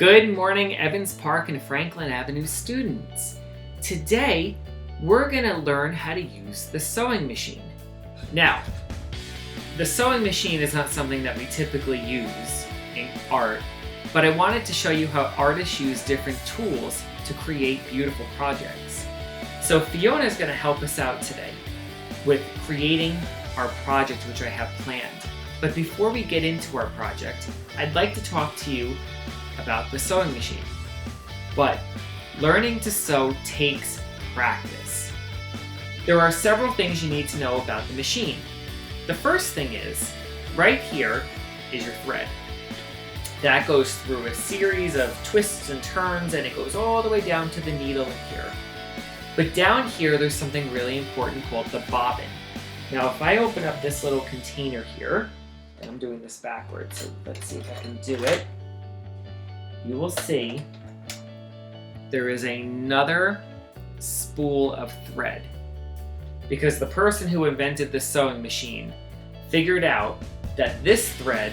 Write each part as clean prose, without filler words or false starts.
Good morning, Evans Park and Franklin Avenue students. Today, we're going to learn how to use the sewing machine. Now, the sewing machine is not something that we typically use in art, but I wanted to show you how artists use different tools to create beautiful projects. So Fiona is going to help us out today with creating our project, which I have planned. But before we get into our project, I'd like to talk to you about the sewing machine. But learning to sew takes practice. There are several things you need to know about the machine. The first thing is, right here is your thread. That goes through a series of twists and turns, and it goes all the way down to the needle in here. But down here, there's something really important called the bobbin. Now, if I open up this little container here, and I'm doing this backwards, so let's see if I can do it. You will see there is another spool of thread, because the person who invented the sewing machine figured out that this thread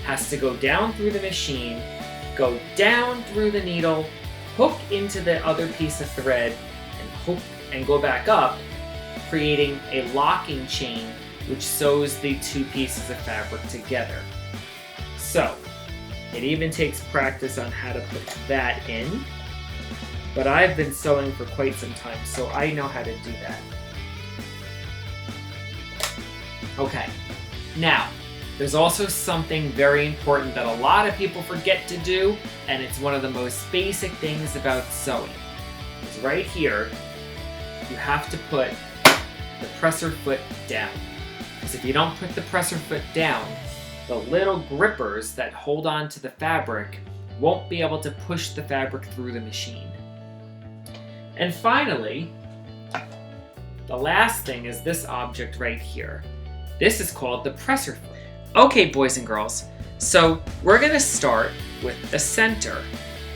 has to go down through the machine, go down through the needle, hook into the other piece of thread, and hook and go back up, creating a locking chain which sews the two pieces of fabric together. So, it even takes practice on how to put that in, but I've been sewing for quite some time, so I know how to do that. Okay, now, there's also something very important that a lot of people forget to do, and it's one of the most basic things about sewing. It's right here, you have to put the presser foot down. Because if you don't put the presser foot down, the little grippers that hold on to the fabric won't be able to push the fabric through the machine. And finally, the last thing is this object right here. This is called the presser foot. Okay, boys and girls, so we're going to start with the center,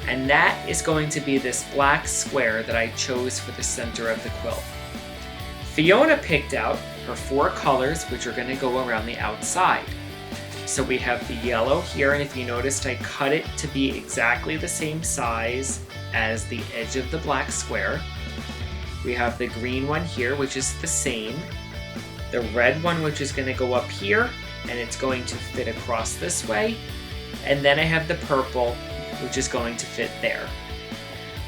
and that is going to be this black square that I chose for the center of the quilt. Fiona picked out her 4 colors, which are going to go around the outside. So we have the yellow here, and if you noticed, I cut it to be exactly the same size as the edge of the black square. We have the green one here, which is the same. The red one, which is going to go up here, and it's going to fit across this way. And then I have the purple, which is going to fit there.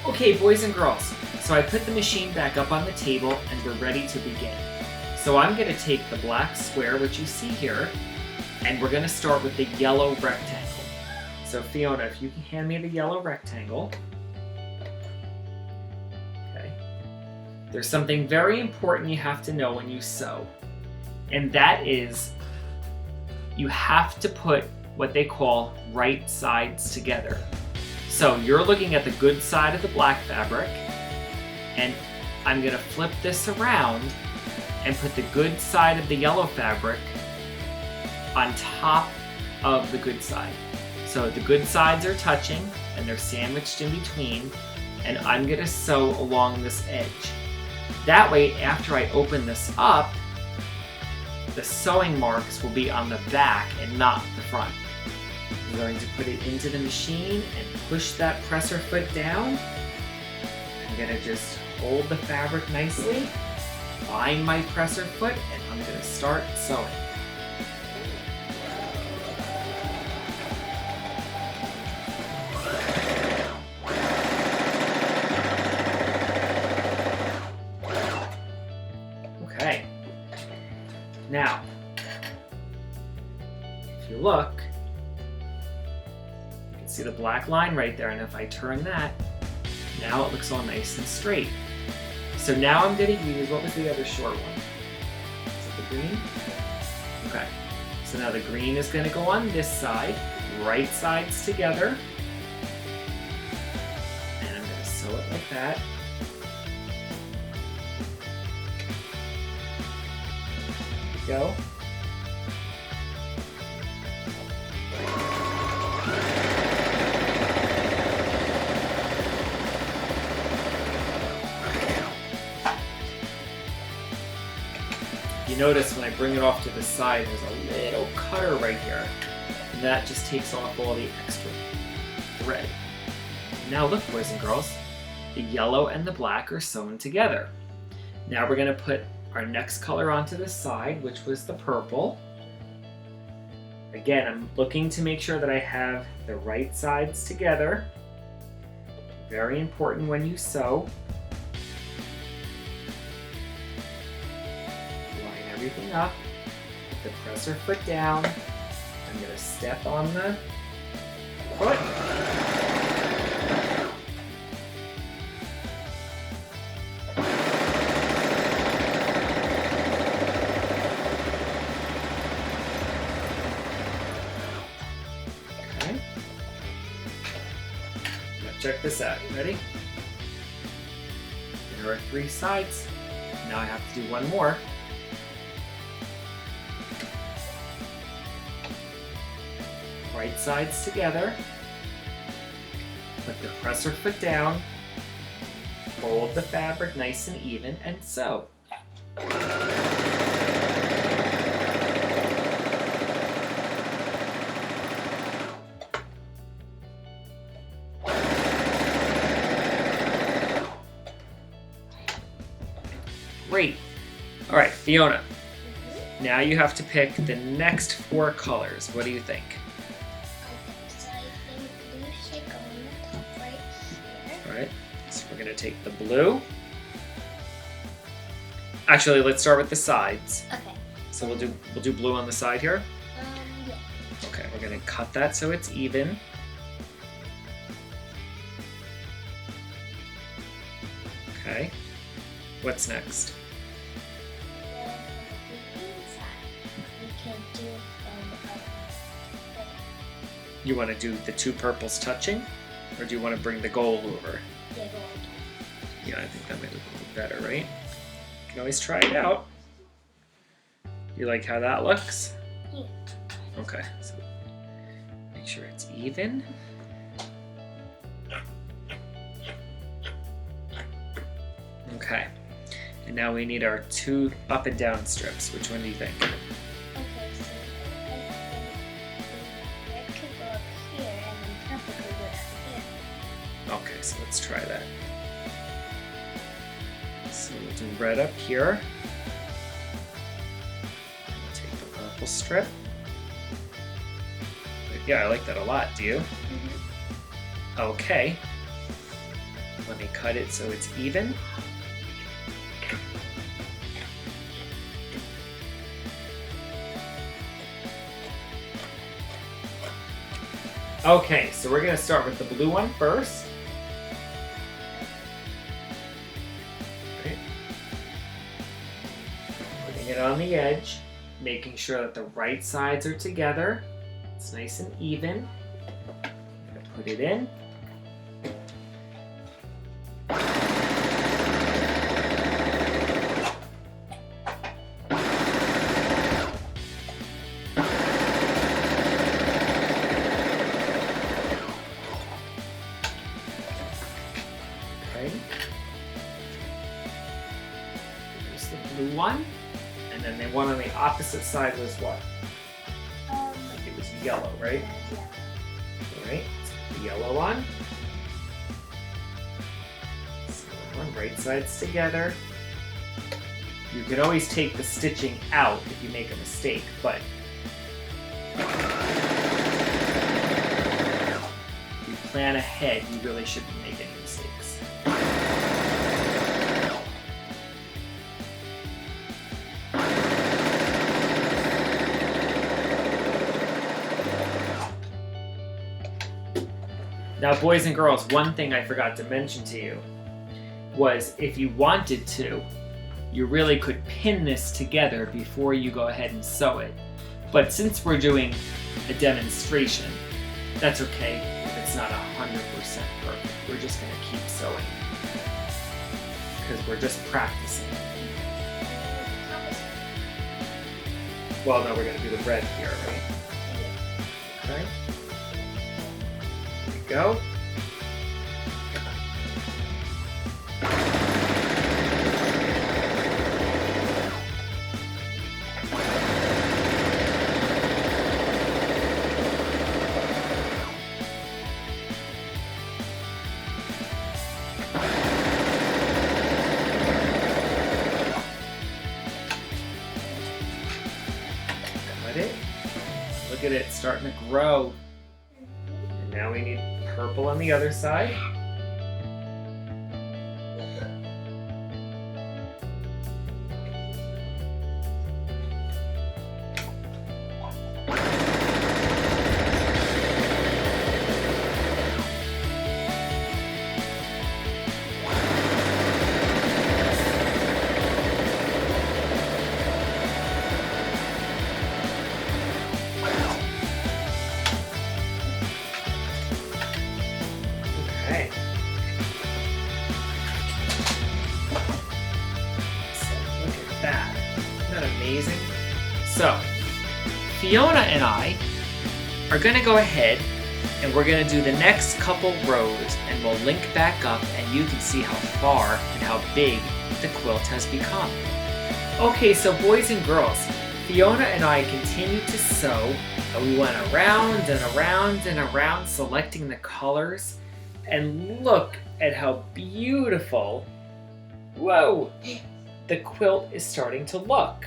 Okay, boys and girls, so I put the machine back up on the table, and we're ready to begin. So I'm going to take the black square, which you see here, and we're going to start with the yellow rectangle. So Fiona, if you can hand me the yellow rectangle. Okay. There's something very important you have to know when you sew, and that is you have to put what they call right sides together. So you're looking at the good side of the black fabric, and I'm going to flip this around and put the good side of the yellow fabric on top of the good side. So the good sides are touching and they're sandwiched in between, and I'm going to sew along this edge. That way, after I open this up, the sewing marks will be on the back and not the front. I'm going to put it into the machine and push that presser foot down. I'm going to just hold the fabric nicely, find my presser foot, and I'm going to start sewing. Okay. Now, if you look, you can see the black line right there, and if I turn that, now it looks all nice and straight. So now I'm going to use, what was the other short one? Is it the green? Okay. So now the green is going to go on this side, right sides together. And I'm going to sew it like that. There we go. You notice when I bring it off to the side, there's a little cutter right here. And that just takes off all the extra thread. Now look, boys and girls, the yellow and the black are sewn together. Now we're going to put our next color onto the side, which was the purple. Again, I'm looking to make sure that I have the right sides together. Very important when you sew. Line everything up. Put the presser foot down. I'm going to step on the foot. Okay. Now check this out. You ready? There are 3 sides. Now I have to do one more. Right sides together. Put the presser foot down. Fold the fabric nice and even and sew. Great. All right, Fiona. Now you have to pick the next 4 colors. What do you think? So I think blue should go on the top right here. All right, so we're gonna take the blue. Actually, let's start with the sides. Okay. So we'll do blue on the side here. Yeah. Okay, we're gonna cut that so it's even. Okay, what's next? The green side, we can do from up. You want to do the 2 purples touching, or do you want to bring the gold over? Yeah, go on. Yeah, I think that might look a little better, right? You can always try it out. You like how that looks? Yeah. Okay, so make sure it's even. Okay, and now we need our 2 up and down strips. Which one do you think? Okay, so I think red could go up here and then purple could go down here. Okay, so let's try that. So we'll do red up here. We'll take the purple strip. But yeah, I like that a lot. Do you? Okay. Let me cut it so it's even. Okay, so we're gonna start with the blue one first. Right. Putting it on the edge, making sure that the right sides are together. It's nice and even. I'm gonna put it in. Okay. There's the blue one. And then the one on the opposite side was what? I think it was yellow, right? Yeah. Alright, so the yellow one. So one, right sides together. You can always take the stitching out if you make a mistake, but if you plan ahead, you really shouldn't make any mistakes. Now, boys and girls, one thing I forgot to mention to you was if you wanted to, you really could pin this together before you go ahead and sew it. But since we're doing a demonstration, that's okay if it's not 100% perfect. We're just gonna keep sewing because we're just practicing. Well, no, we're gonna do the red here, right? Okay. There we go. at it. Look at it starting to grow. And now we need purple on the other side. Okay. So look at that. Isn't that amazing? So, Fiona and I are going to go ahead and we're going to do the next couple rows and we'll link back up and you can see how far and how big the quilt has become. Okay, so boys and girls, Fiona and I continued to sew and we went around and around and around selecting the colors. And look at how beautiful, whoa, the quilt is starting to look.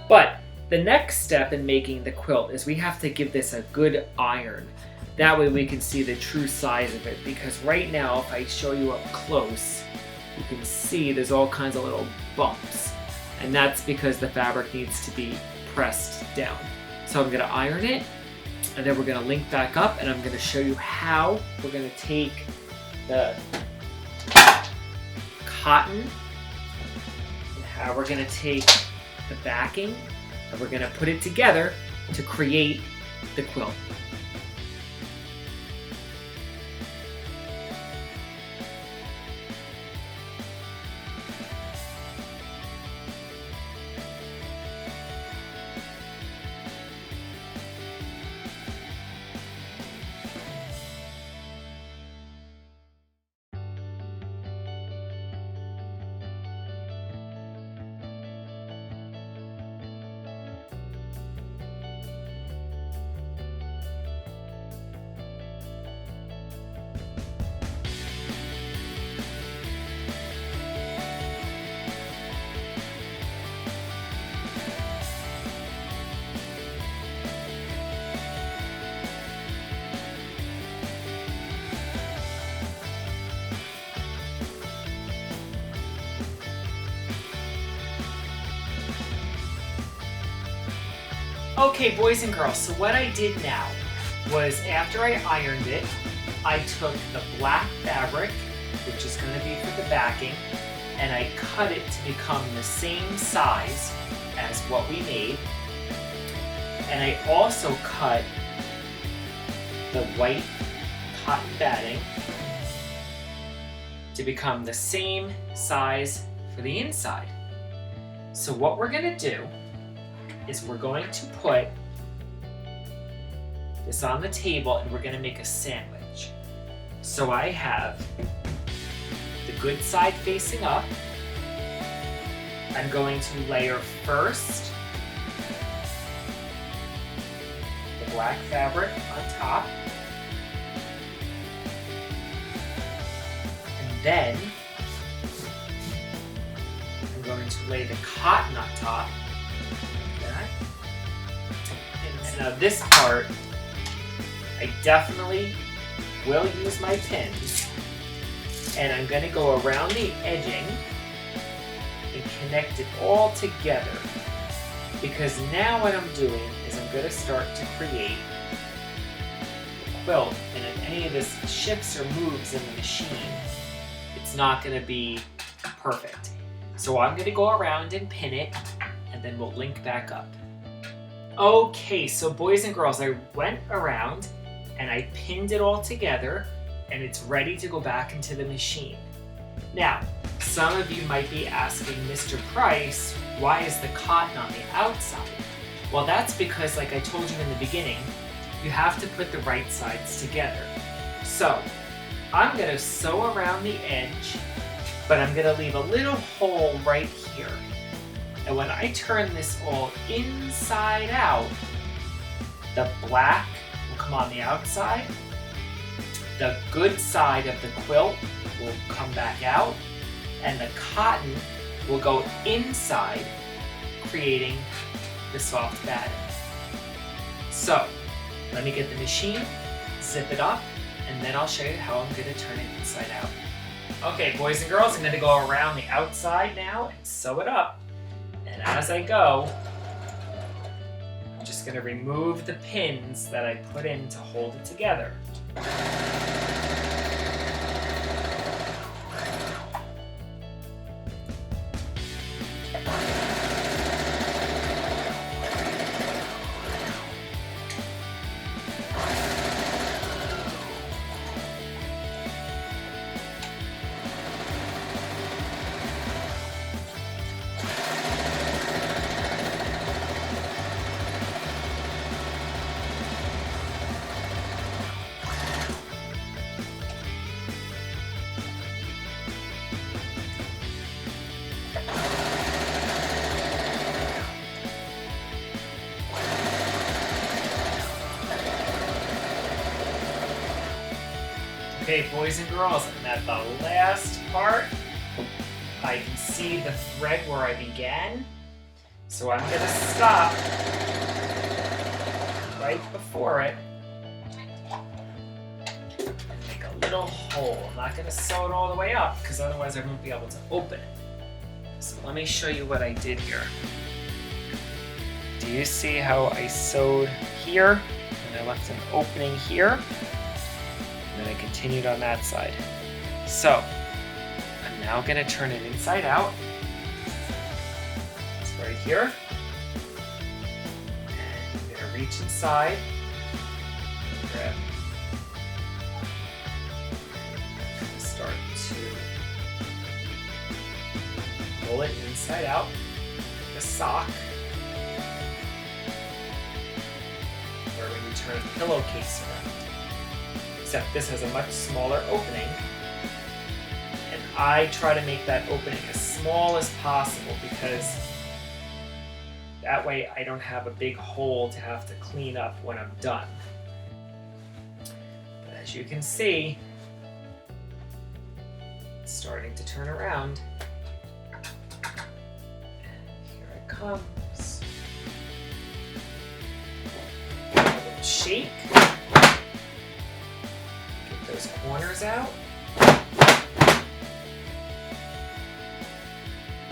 But the next step in making the quilt is we have to give this a good iron. That way we can see the true size of it, because right now if I show you up close, you can see there's all kinds of little bumps. And that's because the fabric needs to be pressed down. So I'm gonna iron it, and then we're going to link back up and I'm going to show you how we're going to take the cotton and how we're going to take the backing and we're going to put it together to create the quilt. Okay, boys and girls, so what I did now was after I ironed it, I took the black fabric, which is going to be for the backing, and I cut it to become the same size as what we made. And I also cut the white cotton batting to become the same size for the inside. So what we're going to do is we're going to put this on the table and we're going to make a sandwich. So I have the good side facing up. I'm going to layer first the black fabric on top, and then I'm going to lay the cotton on top. And now this part, I definitely will use my pins, and I'm going to go around the edging and connect it all together, because now what I'm doing is I'm going to start to create the quilt, and if any of this shifts or moves in the machine, it's not going to be perfect. So I'm going to go around and pin it, and then we'll link back up. Okay, so boys and girls, I went around and I pinned it all together and it's ready to go back into the machine. Now, some of you might be asking, Mr. Price, why is the cotton on the outside? Well, that's because, like I told you in the beginning, you have to put the right sides together. So, I'm going to sew around the edge, but I'm going to leave a little hole right here. And when I turn this all inside out, the black will come on the outside, the good side of the quilt will come back out, and the cotton will go inside, creating the soft batting. So, let me get the machine, zip it up, and then I'll show you how I'm going to turn it inside out. Okay, boys and girls, I'm going to go around the outside now and sew it up. And as I go, I'm just going to remove the pins that I put in to hold it together. Okay, boys and girls, I'm at the last part. I can see the thread where I began. So I'm going to stop right before it and make a little hole. I'm not going to sew it all the way up because otherwise I won't be able to open it. So let me show you what I did here. Do you see how I sewed here and I left an opening here? And then I continued on that side. So, I'm now going to turn it inside out. It's right here. And I'm going to reach inside and grab. I'm going to start to pull it inside out like a sock. Or when you turn a pillowcase around. Except this has a much smaller opening, and I try to make that opening as small as possible because that way I don't have a big hole to have to clean up when I'm done. But as you can see, it's starting to turn around. And here it comes. A little shake. Those corners out.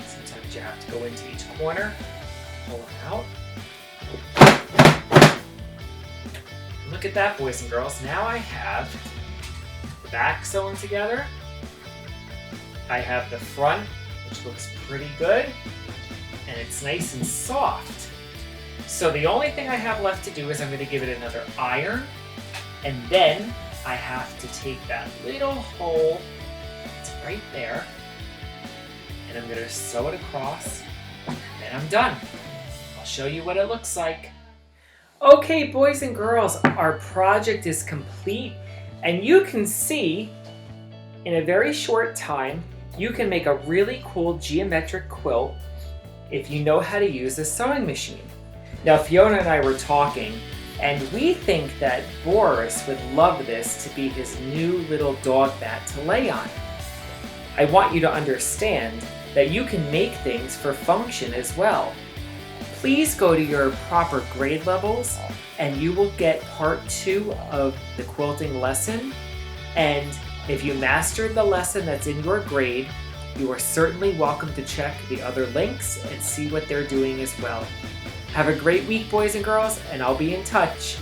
Sometimes you have to go into each corner, pull them out. Look at that, boys and girls. Now I have the back sewn together. I have the front, which looks pretty good, and it's nice and soft. So the only thing I have left to do is I'm going to give it another iron, and then I have to take that little hole that's right there, and I'm going to sew it across, and then I'm done. I'll show you what it looks like. Okay, boys and girls, our project is complete, and you can see in a very short time, you can make a really cool geometric quilt if you know how to use a sewing machine. Now, Fiona and I were talking, and we think that Boris would love this to be his new little dog mat to lay on. I want you to understand that you can make things for function as well. Please go to your proper grade levels and you will get part 2 of the quilting lesson. And if you mastered the lesson that's in your grade, you are certainly welcome to check the other links and see what they're doing as well. Have a great week, boys and girls, and I'll be in touch.